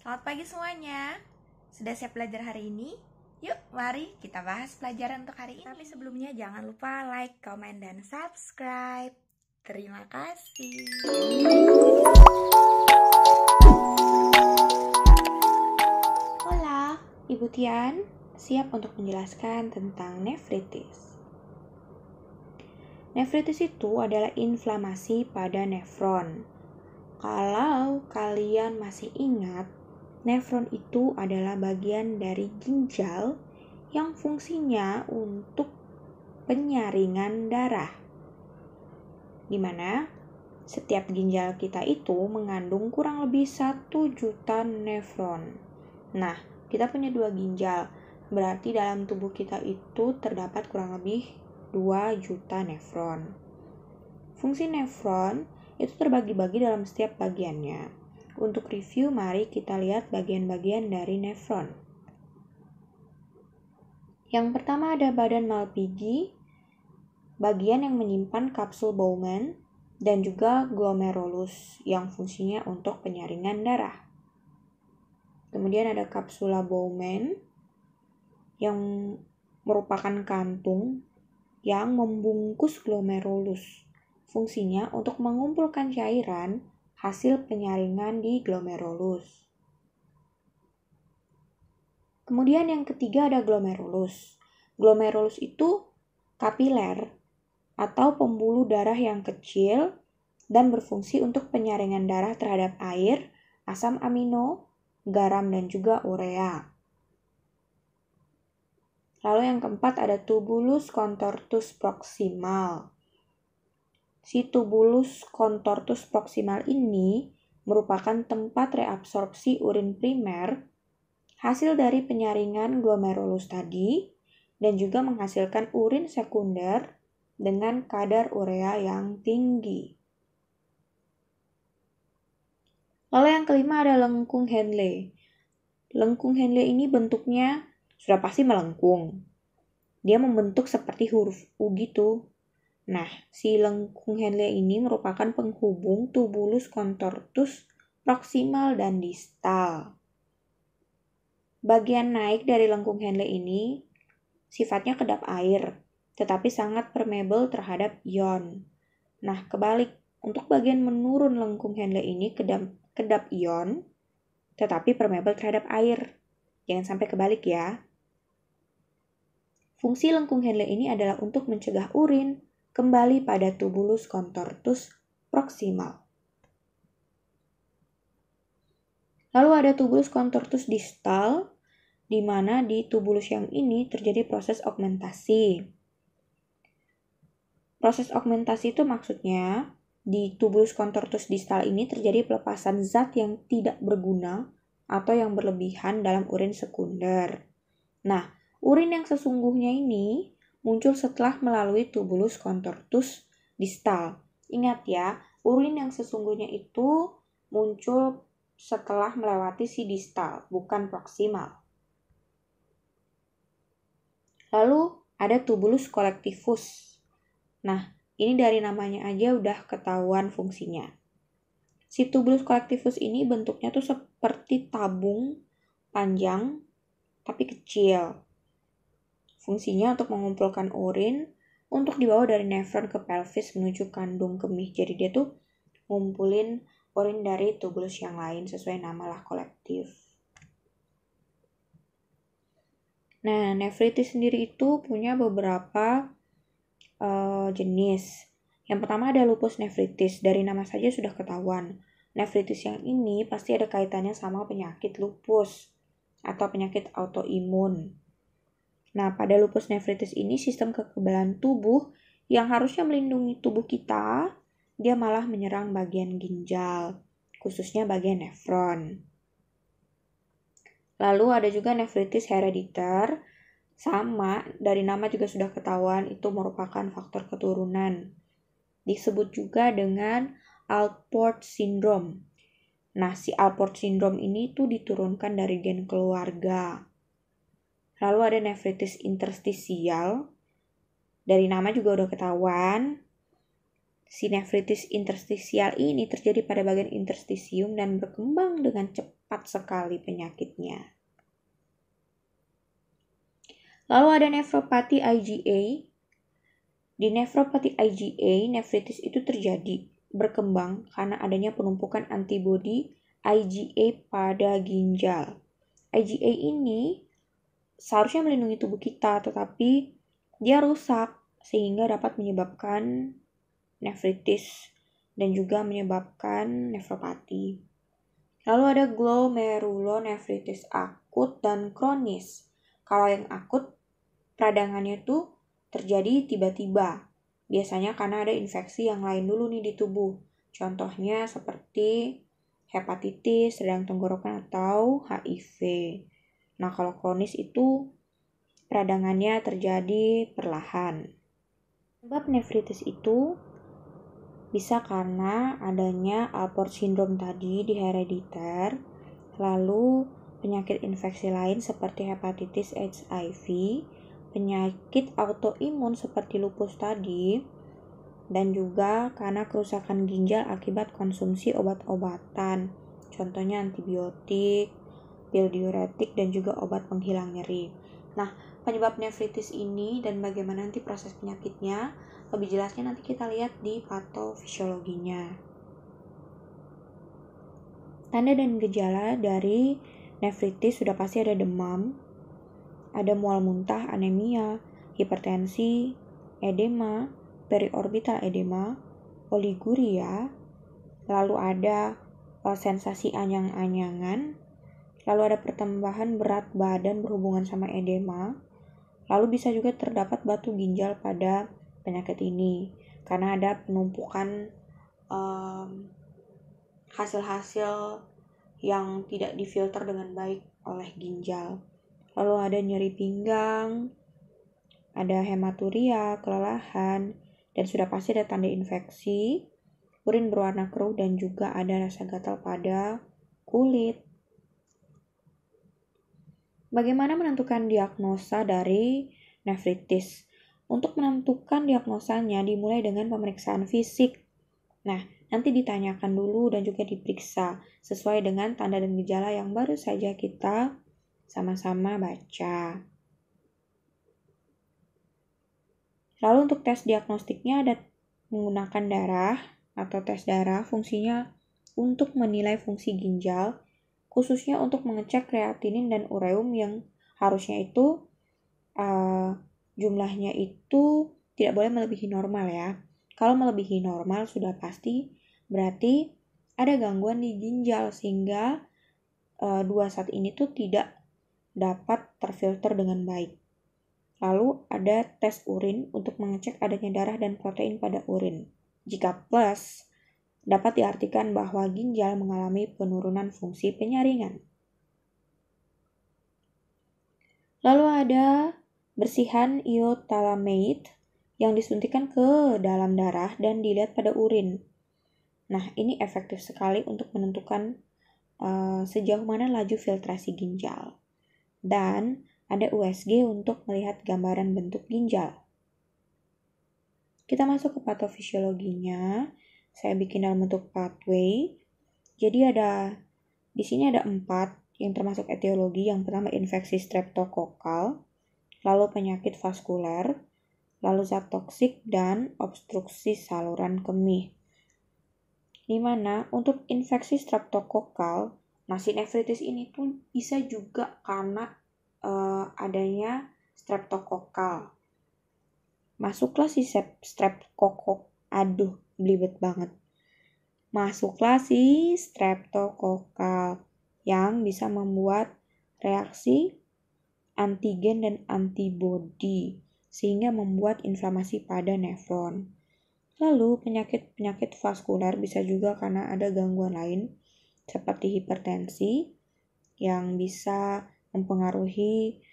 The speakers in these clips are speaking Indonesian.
Selamat pagi semuanya. Sudah siap belajar hari ini? Yuk, mari kita bahas pelajaran untuk hari ini. Tapi sebelumnya jangan lupa like, komen, dan subscribe. Terima kasih. Hola, Ibu Tian. Siap untuk menjelaskan tentang nefritis. Nefritis itu adalah inflamasi pada nefron. Kalau kalian masih ingat, nefron itu adalah bagian dari ginjal yang fungsinya untuk penyaringan darah. Di mana setiap ginjal kita itu mengandung kurang lebih 1 juta nefron. Nah, kita punya 2 ginjal, berarti dalam tubuh kita itu terdapat kurang lebih 2 juta nefron. Fungsi nefron itu terbagi-bagi dalam setiap bagiannya. Untuk review, mari kita lihat bagian-bagian dari nefron. Yang pertama ada badan Malpighi, bagian yang menyimpan kapsul Bowman, dan juga glomerulus yang fungsinya untuk penyaringan darah. Kemudian ada kapsula Bowman yang merupakan kantung yang membungkus glomerulus. Fungsinya untuk mengumpulkan cairan hasil penyaringan di glomerulus. Kemudian yang ketiga ada glomerulus. Glomerulus itu kapiler atau pembuluh darah yang kecil dan berfungsi untuk penyaringan darah terhadap air, asam amino, garam, dan juga urea. Lalu yang keempat ada tubulus contortus proximal. Si tubulus contortus proximal ini merupakan tempat reabsorpsi urin primer hasil dari penyaringan glomerulus tadi dan juga menghasilkan urin sekunder dengan kadar urea yang tinggi. Lalu yang kelima ada lengkung Henle. Lengkung Henle ini bentuknya sudah pasti melengkung. Dia membentuk seperti huruf U gitu. Nah, si lengkung Henle ini merupakan penghubung tubulus contortus proximal dan distal. Bagian naik dari lengkung Henle ini sifatnya kedap air, tetapi sangat permeable terhadap ion. Nah, kebalik, untuk bagian menurun lengkung Henle ini kedap ion, tetapi permeable terhadap air. Jangan sampai kebalik ya. Fungsi lengkung Henle ini adalah untuk mencegah urin kembali pada tubulus contortus proximal. Lalu ada tubulus contortus distal, di mana di tubulus yang ini terjadi proses augmentasi. Proses augmentasi itu maksudnya di tubulus contortus distal ini terjadi pelepasan zat yang tidak berguna atau yang berlebihan dalam urin sekunder. Nah, urin yang sesungguhnya ini muncul setelah melalui tubulus contortus distal. Ingat ya, urin yang sesungguhnya itu muncul setelah melewati si distal, bukan proximal. Lalu ada tubulus collectivus. Nah, ini dari namanya aja udah ketahuan fungsinya. Si tubulus collectivus ini bentuknya tuh seperti tabung panjang tapi kecil. Fungsinya untuk mengumpulkan urin untuk dibawa dari nefron ke pelvis menuju kandung kemih. Jadi dia tuh ngumpulin urin dari tubulus yang lain sesuai nama lah kolektif. Nah, nefritis sendiri itu punya beberapa jenis. Yang pertama ada lupus nefritis. Dari nama saja sudah ketahuan. Nefritis yang ini pasti ada kaitannya sama penyakit lupus atau penyakit autoimun. Nah, pada lupus nefritis ini sistem kekebalan tubuh yang harusnya melindungi tubuh kita, dia malah menyerang bagian ginjal, khususnya bagian nefron. Lalu ada juga nefritis herediter, sama dari nama juga sudah ketahuan itu merupakan faktor keturunan. Disebut juga dengan Alport syndrome. Nah, si Alport syndrome ini tuh diturunkan dari gen keluarga. Lalu ada nefritis interstisial. Dari nama juga udah ketahuan. Si nefritis interstisial ini terjadi pada bagian interstisium dan berkembang dengan cepat cepat sekali penyakitnya. Lalu ada nefropati IgA. Di nefropati IgA, nefritis itu terjadi berkembang karena adanya penumpukan antibodi IgA pada ginjal. IgA ini seharusnya melindungi tubuh kita, tetapi dia rusak sehingga dapat menyebabkan nefritis dan juga menyebabkan nefropati. Lalu ada glomerulonefritis akut dan kronis. Kalau yang akut, peradangannya tuh terjadi tiba-tiba. Biasanya karena ada infeksi yang lain dulu nih di tubuh. Contohnya seperti hepatitis, radang tenggorokan, atau HIV. Nah, kalau kronis itu peradangannya terjadi perlahan. Sebab nefritis itu bisa karena adanya Alport syndrome tadi di herediter, lalu penyakit infeksi lain seperti hepatitis HIV, penyakit autoimun seperti lupus tadi, dan juga karena kerusakan ginjal akibat konsumsi obat-obatan, contohnya antibiotik, pil diuretik, dan juga obat penghilang nyeri. Nah, penyebab nefritis ini dan bagaimana nanti proses penyakitnya, lebih jelasnya nanti kita lihat di patofisiologinya. Tanda dan gejala dari nefritis sudah pasti ada demam, ada mual muntah, anemia, hipertensi, edema, periorbital edema, oliguria, lalu ada sensasi anyang-anyangan, lalu ada pertambahan berat badan berhubungan sama edema, lalu bisa juga terdapat batu ginjal pada penyakit ini karena ada penumpukan hasil-hasil yang tidak difilter dengan baik oleh ginjal. Lalu ada nyeri pinggang, ada hematuria, kelelahan, dan sudah pasti ada tanda infeksi, urin berwarna keruh, dan juga ada rasa gatal pada kulit. Bagaimana menentukan diagnosa dari nefritis? Untuk menentukan diagnosanya dimulai dengan pemeriksaan fisik. Nah, nanti ditanyakan dulu dan juga diperiksa sesuai dengan tanda dan gejala yang baru saja kita sama-sama baca. Lalu untuk tes diagnostiknya ada menggunakan darah atau tes darah, fungsinya untuk menilai fungsi ginjal, khususnya untuk mengecek kreatinin dan ureum yang harusnya itu jumlahnya itu tidak boleh melebihi normal ya. Kalau melebihi normal sudah pasti berarti ada gangguan di ginjal sehingga dua zat ini tuh tidak dapat terfilter dengan baik. Lalu ada tes urin untuk mengecek adanya darah dan protein pada urin. Jika plus, dapat diartikan bahwa ginjal mengalami penurunan fungsi penyaringan. Lalu ada bersihan iothalamate yang disuntikan ke dalam darah dan dilihat pada urin. Nah, ini efektif sekali untuk menentukan sejauh mana laju filtrasi ginjal. Dan ada USG untuk melihat gambaran bentuk ginjal. Kita masuk ke patofisiologinya. Saya bikin dalam bentuk pathway. Jadi di sini ada 4 yang termasuk etiologi. Yang pertama infeksi streptokokal, lalu penyakit vaskuler, lalu zat toksik, dan obstruksi saluran kemih. Di mana untuk infeksi streptokokal, si nefritis ini tuh bisa juga karena adanya streptokokal. Masuklah si streptokokal, belibet banget. Masuklah si streptokokal yang bisa membuat reaksi antigen dan antibodi sehingga membuat inflamasi pada nefron. Lalu penyakit vaskuler bisa juga karena ada gangguan lain seperti hipertensi yang bisa mempengaruhi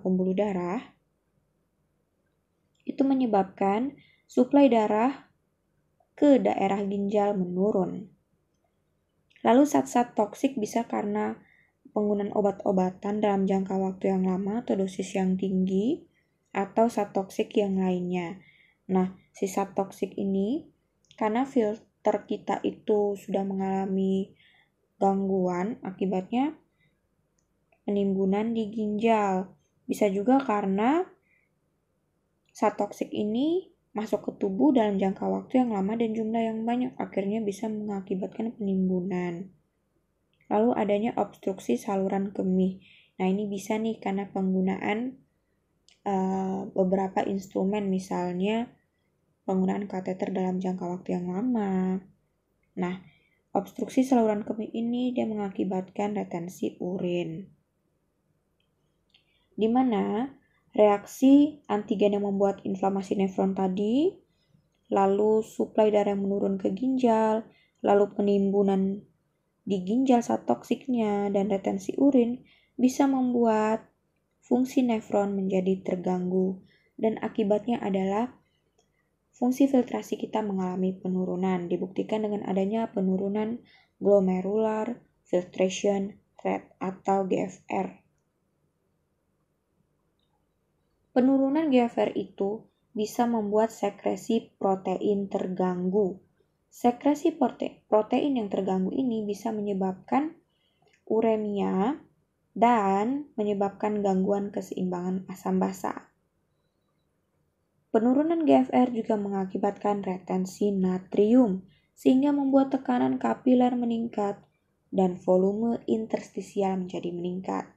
pembuluh darah. Itu menyebabkan suplai darah ke daerah ginjal menurun. Lalu zat-zat toksik bisa karena penggunaan obat-obatan dalam jangka waktu yang lama atau dosis yang tinggi, atau zat toksik yang lainnya. Nah, si zat toksik ini karena filter kita itu sudah mengalami gangguan akibatnya penimbunan di ginjal. Bisa juga karena zat toksik ini masuk ke tubuh dalam jangka waktu yang lama dan jumlah yang banyak, akhirnya bisa mengakibatkan penimbunan. Lalu adanya obstruksi saluran kemih. Nah, ini bisa nih karena penggunaan beberapa instrumen, misalnya penggunaan kateter dalam jangka waktu yang lama. Nah, obstruksi saluran kemih ini dia mengakibatkan retensi urin, di mana reaksi antigen yang membuat inflamasi nefron tadi, lalu suplai darah yang menurun ke ginjal, lalu penimbunan di ginjal zat toksiknya, dan retensi urin bisa membuat fungsi nefron menjadi terganggu, dan akibatnya adalah fungsi filtrasi kita mengalami penurunan, dibuktikan dengan adanya penurunan glomerular filtration rate atau GFR. Penurunan GFR itu bisa membuat sekresi protein terganggu. Sekresi protein yang terganggu ini bisa menyebabkan uremia dan menyebabkan gangguan keseimbangan asam basa. Penurunan GFR juga mengakibatkan retensi natrium, sehingga membuat tekanan kapiler meningkat dan volume interstisial menjadi meningkat.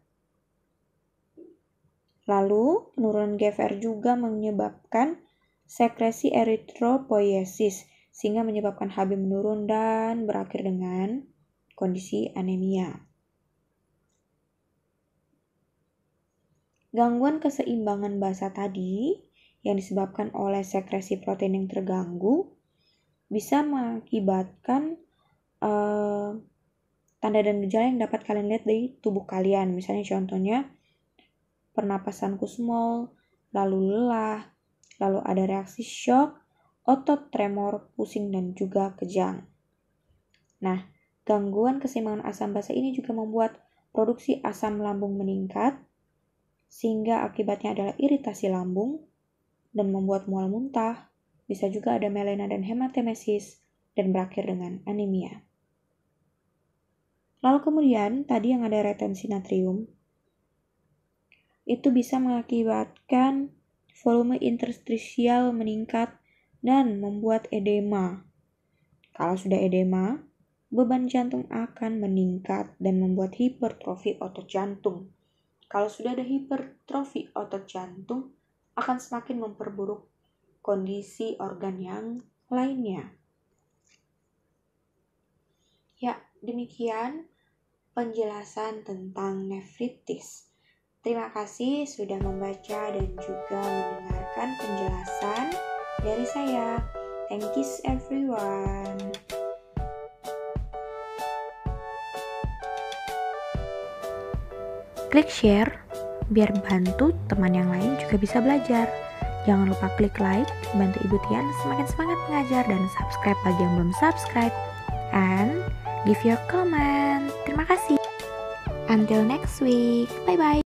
Lalu, penurunan GFR juga menyebabkan sekresi eritropoiesis, sehingga menyebabkan Hb menurun dan berakhir dengan kondisi anemia. Gangguan keseimbangan basa tadi yang disebabkan oleh sekresi protein yang terganggu bisa mengakibatkan tanda dan gejala yang dapat kalian lihat di tubuh kalian. Misalnya contohnya pernapasan kusmol, lalu lelah, lalu ada reaksi shock, otot tremor, pusing, dan juga kejang. Nah, gangguan keseimbangan asam basa ini juga membuat produksi asam lambung meningkat, sehingga akibatnya adalah iritasi lambung dan membuat mual muntah. Bisa juga ada melena dan hematemesis, dan berakhir dengan anemia. Lalu kemudian, tadi yang ada retensi natrium, itu bisa mengakibatkan volume interstisial meningkat dan membuat edema. Kalau sudah edema, beban jantung akan meningkat dan membuat hipertrofi otot jantung. Kalau sudah ada hipertrofi otot jantung, akan semakin memperburuk kondisi organ yang lainnya. Ya, demikian penjelasan tentang nefritis. Terima kasih sudah membaca dan juga mendengarkan penjelasan dari saya. Thank you everyone. Klik share biar bantu teman yang lain juga bisa belajar. Jangan lupa klik like, bantu Ibu Tian semakin semangat mengajar, dan subscribe bagi yang belum subscribe. And give your comment. Terima kasih. Until next week. Bye-bye.